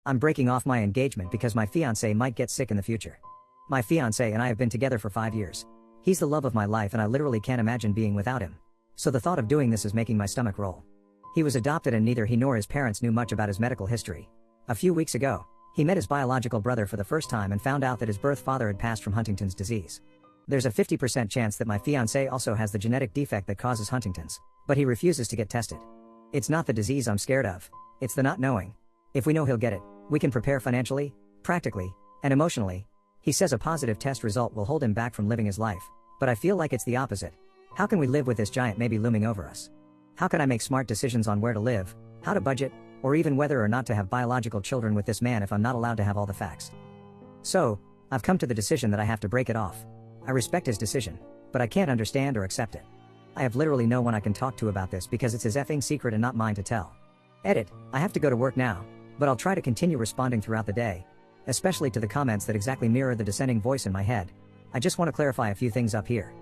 I'm breaking off my engagement because my fiancé might get sick in the future. My fiancé and I have been together for 5 years. He's the love of my life and I literally can't imagine being without him. So the thought of doing this is making my stomach roll. He was adopted and neither he nor his parents knew much about his medical history. A few weeks ago, he met his biological brother for the first time and found out that his birth father had passed from Huntington's disease. There's a 50% chance that my fiancé also has the genetic defect that causes Huntington's, but he refuses to get tested. It's not the disease I'm scared of, it's the not knowing. If we know he'll get it, we can prepare financially, practically, and emotionally. He says a positive test result will hold him back from living his life, but I feel like it's the opposite. How can we live with this giant maybe looming over us? How can I make smart decisions on where to live, how to budget, or even whether or not to have biological children with this man if I'm not allowed to have all the facts? So, I've come to the decision that I have to break it off. I respect his decision, but I can't understand or accept it. I have literally no one I can talk to about this because it's his effing secret and not mine to tell. Edit, I have to go to work now, but I'll try to continue responding throughout the day, especially to the comments that exactly mirror the dissenting voice in my head. I just want to clarify a few things up here.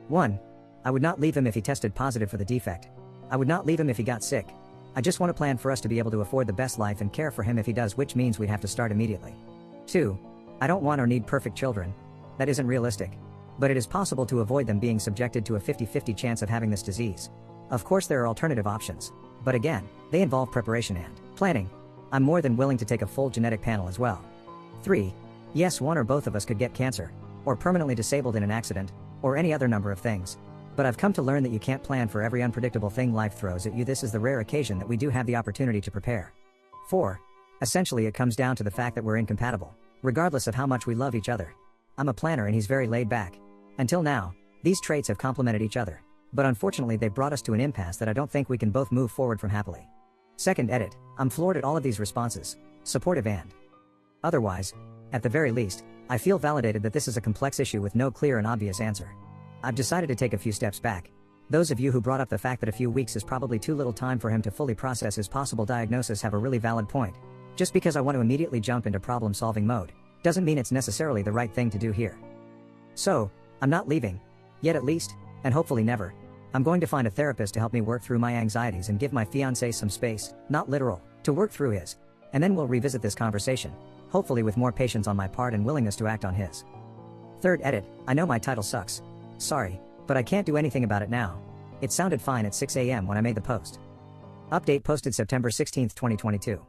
1. I would not leave him if he tested positive for the defect. I would not leave him if he got sick. I just want a plan for us to be able to afford the best life and care for him if he does, which means we'd have to start immediately. 2. I don't want or need perfect children. That isn't realistic. But it is possible to avoid them being subjected to a 50-50 chance of having this disease. Of course there are alternative options, but again, they involve preparation and planning. I'm more than willing to take a full genetic panel as well. 3. Yes, one or both of us could get cancer, or permanently disabled in an accident, or any other number of things. But I've come to learn that you can't plan for every unpredictable thing life throws at you. This is the rare occasion that we do have the opportunity to prepare. 4. Essentially it comes down to the fact that we're incompatible, regardless of how much we love each other. I'm a planner and he's very laid back. Until now, these traits have complemented each other, but unfortunately they brought us to an impasse that I don't think we can both move forward from happily. Second edit, I'm floored at all of these responses, supportive and otherwise. At the very least, I feel validated that this is a complex issue with no clear and obvious answer. I've decided to take a few steps back. Those of you who brought up the fact that a few weeks is probably too little time for him to fully process his possible diagnosis have a really valid point. Just because I want to immediately jump into problem-solving mode, doesn't mean it's necessarily the right thing to do here. So, I'm not leaving. Yet at least, and hopefully never. I'm going to find a therapist to help me work through my anxieties and give my fiancé some space, not literal, to work through his. And then we'll revisit this conversation, hopefully with more patience on my part and willingness to act on his. Third edit, I know my title sucks. Sorry, but I can't do anything about it now. It sounded fine at 6 a.m. when I made the post. Update posted September 16, 2022.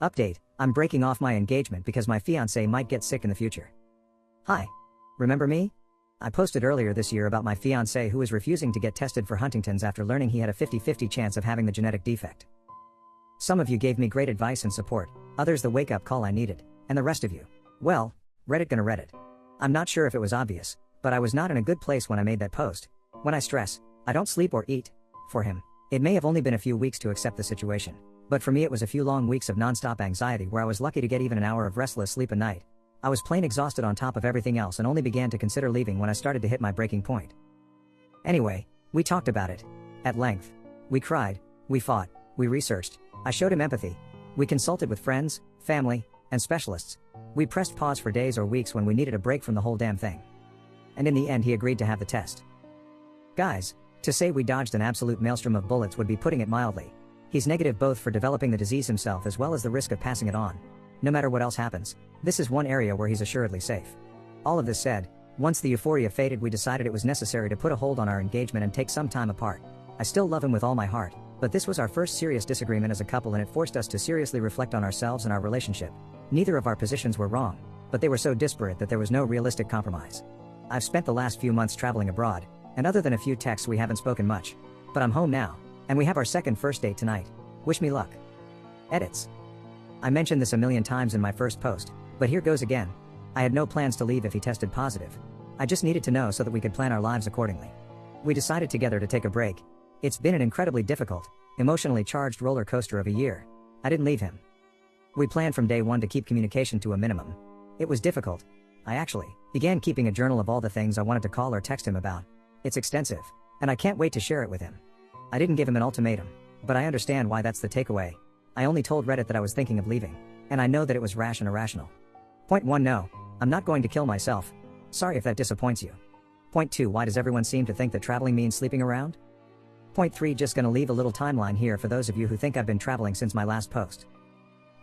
Update, I'm breaking off my engagement because my fiancé might get sick in the future. Hi. Remember me? I posted earlier this year about my fiancé who is refusing to get tested for Huntington's after learning he had a 50-50 chance of having the genetic defect. Some of you gave me great advice and support, others the wake-up call I needed, and the rest of you, well, Reddit gonna Reddit. I'm not sure if it was obvious, but I was not in a good place when I made that post. When I stress, I don't sleep or eat. For him, it may have only been a few weeks to accept the situation, but for me it was a few long weeks of non-stop anxiety where I was lucky to get even an hour of restless sleep a night. I was plain exhausted on top of everything else and only began to consider leaving when I started to hit my breaking point. Anyway, we talked about it. At length. We cried, we fought, we researched, I showed him empathy. We consulted with friends, family, and specialists. We pressed pause for days or weeks when we needed a break from the whole damn thing. And in the end he agreed to have the test. Guys, to say we dodged an absolute maelstrom of bullets would be putting it mildly. He's negative both for developing the disease himself as well as the risk of passing it on. No matter what else happens, this is one area where he's assuredly safe. All of this said, once the euphoria faded we decided it was necessary to put a hold on our engagement and take some time apart. I still love him with all my heart, but this was our first serious disagreement as a couple and it forced us to seriously reflect on ourselves and our relationship. Neither of our positions were wrong, but they were so disparate that there was no realistic compromise. I've spent the last few months traveling abroad, and other than a few texts we haven't spoken much. But I'm home now, and we have our second first date tonight. Wish me luck. Edits. I mentioned this a million times in my first post, but here goes again. I had no plans to leave if he tested positive. I just needed to know so that we could plan our lives accordingly. We decided together to take a break. It's been an incredibly difficult, emotionally charged roller coaster of a year. I didn't leave him. We planned from day one to keep communication to a minimum. It was difficult. I actually began keeping a journal of all the things I wanted to call or text him about. It's extensive, and I can't wait to share it with him. I didn't give him an ultimatum, but I understand why that's the takeaway. I only told Reddit that I was thinking of leaving, and I know that it was rash and irrational. Point 1, no, I'm not going to kill myself. Sorry if that disappoints you. Point 2, why does everyone seem to think that traveling means sleeping around? Point 3, just gonna leave a little timeline here for those of you who think I've been traveling since my last post.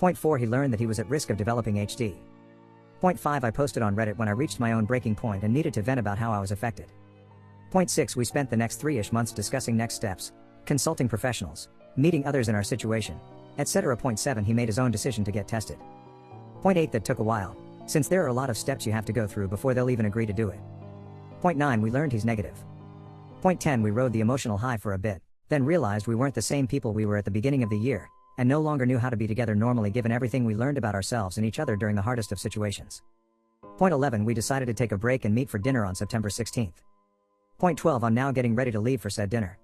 Point 4, he learned that he was at risk of developing HD. Point 5, I posted on Reddit when I reached my own breaking point and needed to vent about how I was affected. Point 6, we spent the next 3-ish months discussing next steps, consulting professionals, meeting others in our situation, etc. Point 7, he made his own decision to get tested. Point 8, that took a while, since there are a lot of steps you have to go through before they'll even agree to do it. Point 9, we learned he's negative. Point 10, we rode the emotional high for a bit, then realized we weren't the same people we were at the beginning of the year, and no longer knew how to be together normally given everything we learned about ourselves and each other during the hardest of situations. Point 11, we decided to take a break and meet for dinner on September 16th. Point 12, I'm now getting ready to leave for said dinner.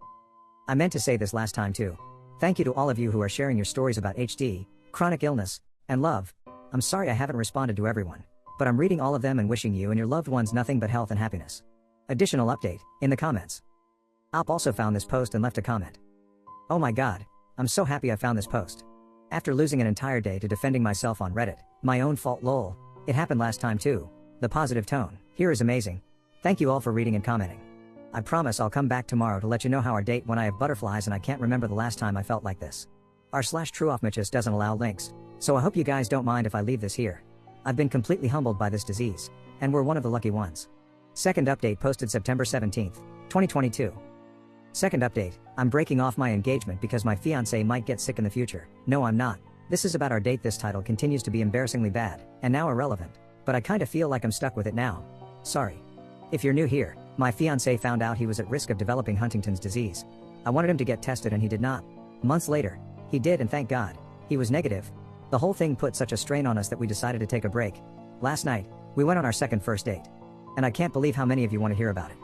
I meant to say this last time too. Thank you to all of you who are sharing your stories about HD, chronic illness, and love. I'm sorry I haven't responded to everyone, but I'm reading all of them and wishing you and your loved ones nothing but health and happiness. Additional update, in the comments. Alp also found this post and left a comment. Oh my god, I'm so happy I found this post. After losing an entire day to defending myself on Reddit, my own fault lol, it happened last time too. The positive tone here is amazing. Thank you all for reading and commenting. I promise I'll come back tomorrow to let you know how our date when I have butterflies and I can't remember the last time I felt like this. r/trueoffmitches doesn't allow links, so I hope you guys don't mind if I leave this here. I've been completely humbled by this disease, and we're one of the lucky ones. Second update posted September 17th, 2022. Second update, I'm breaking off my engagement because my fiancé might get sick in the future. No, I'm not. This is about our date. This title continues to be embarrassingly bad, and now irrelevant, but I kinda feel like I'm stuck with it now. Sorry. If you're new here, my fiancé found out he was at risk of developing Huntington's disease. I wanted him to get tested and he did not. Months later, he did, and thank God, he was negative. The whole thing put such a strain on us that we decided to take a break. Last night, we went on our second first date. And I can't believe how many of you want to hear about it.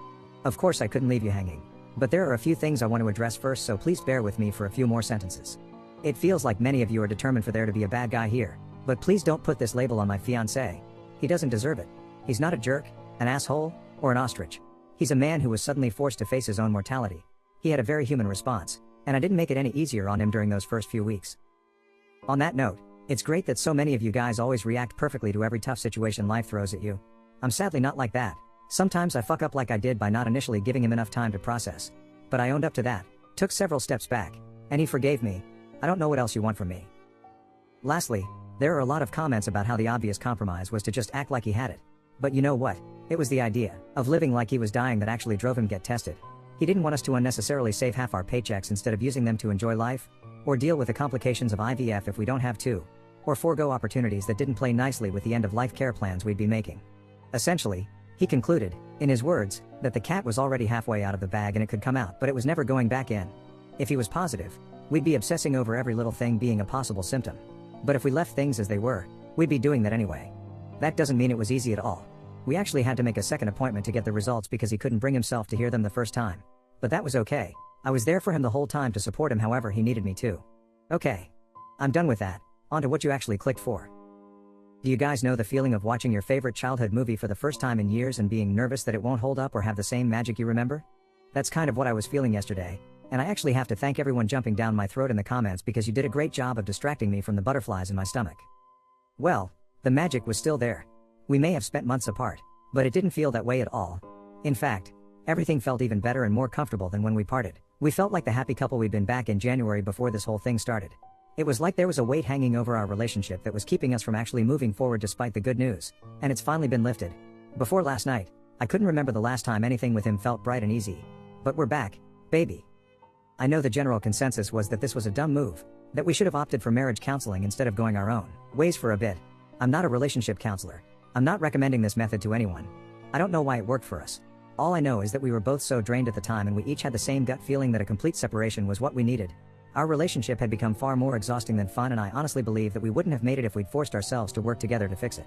Of course I couldn't leave you hanging. But there are a few things I want to address first, so please bear with me for a few more sentences. It feels like many of you are determined for there to be a bad guy here, but please don't put this label on my fiancé. He doesn't deserve it. He's not a jerk, an asshole, or an ostrich. He's a man who was suddenly forced to face his own mortality. He had a very human response, and I didn't make it any easier on him during those first few weeks. On that note, it's great that so many of you guys always react perfectly to every tough situation life throws at you. I'm sadly not like that. Sometimes I fuck up like I did by not initially giving him enough time to process. But I owned up to that, took several steps back, and he forgave me. I don't know what else you want from me. Lastly, there are a lot of comments about how the obvious compromise was to just act like he had it. But you know what? It was the idea of living like he was dying that actually drove him get tested. He didn't want us to unnecessarily save half our paychecks instead of using them to enjoy life, or deal with the complications of IVF if we don't have to, or forego opportunities that didn't play nicely with the end-of-life care plans we'd be making. Essentially, he concluded, in his words, that the cat was already halfway out of the bag and it could come out but it was never going back in. If he was positive, we'd be obsessing over every little thing being a possible symptom. But if we left things as they were, we'd be doing that anyway. That doesn't mean it was easy at all. We actually had to make a second appointment to get the results because he couldn't bring himself to hear them the first time. But that was okay. I was there for him the whole time to support him however he needed me to. Okay. I'm done with that. On to what you actually clicked for. Do you guys know the feeling of watching your favorite childhood movie for the first time in years and being nervous that it won't hold up or have the same magic you remember? That's kind of what I was feeling yesterday, and I actually have to thank everyone jumping down my throat in the comments because you did a great job of distracting me from the butterflies in my stomach. Well, the magic was still there. We may have spent months apart, but it didn't feel that way at all. In fact, everything felt even better and more comfortable than when we parted. We felt like the happy couple we'd been back in January before this whole thing started. It was like there was a weight hanging over our relationship that was keeping us from actually moving forward despite the good news, and it's finally been lifted. Before last night, I couldn't remember the last time anything with him felt bright and easy. But we're back, baby. I know the general consensus was that this was a dumb move, that we should have opted for marriage counseling instead of going our own ways for a bit. I'm not a relationship counselor. I'm not recommending this method to anyone. I don't know why it worked for us. All I know is that we were both so drained at the time and we each had the same gut feeling that a complete separation was what we needed. Our relationship had become far more exhausting than fun, and I honestly believe that we wouldn't have made it if we'd forced ourselves to work together to fix it.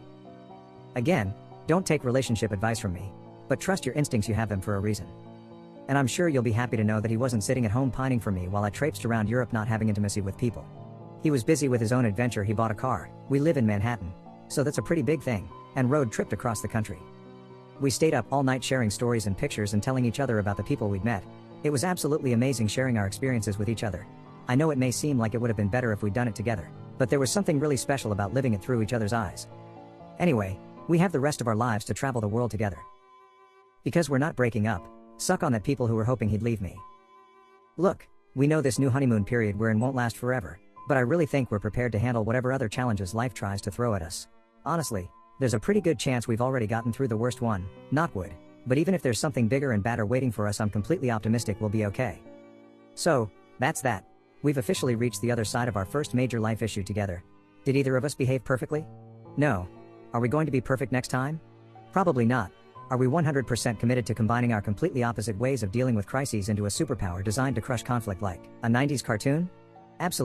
Again, don't take relationship advice from me, but trust your instincts, you have them for a reason. And I'm sure you'll be happy to know that he wasn't sitting at home pining for me while I traipsed around Europe not having intimacy with people. He was busy with his own adventure. He bought a car, we live in Manhattan, so that's a pretty big thing, and road tripped across the country. We stayed up all night sharing stories and pictures and telling each other about the people we'd met. It was absolutely amazing sharing our experiences with each other. I know it may seem like it would have been better if we'd done it together, but there was something really special about living it through each other's eyes. Anyway, we have the rest of our lives to travel the world together. Because we're not breaking up, suck on that people who were hoping he'd leave me. Look, we know this new honeymoon period we're in won't last forever, But I really think we're prepared to handle whatever other challenges life tries to throw at us. Honestly, there's a pretty good chance we've already gotten through the worst one, knock wood. But even if there's something bigger and badder waiting for us, I'm completely optimistic we'll be okay. So, that's that. We've officially reached the other side of our first major life issue together. Did either of us behave perfectly? No. Are we going to be perfect next time? Probably not. Are we 100% committed to combining our completely opposite ways of dealing with crises into a superpower designed to crush conflict like a 90s cartoon? Absolutely.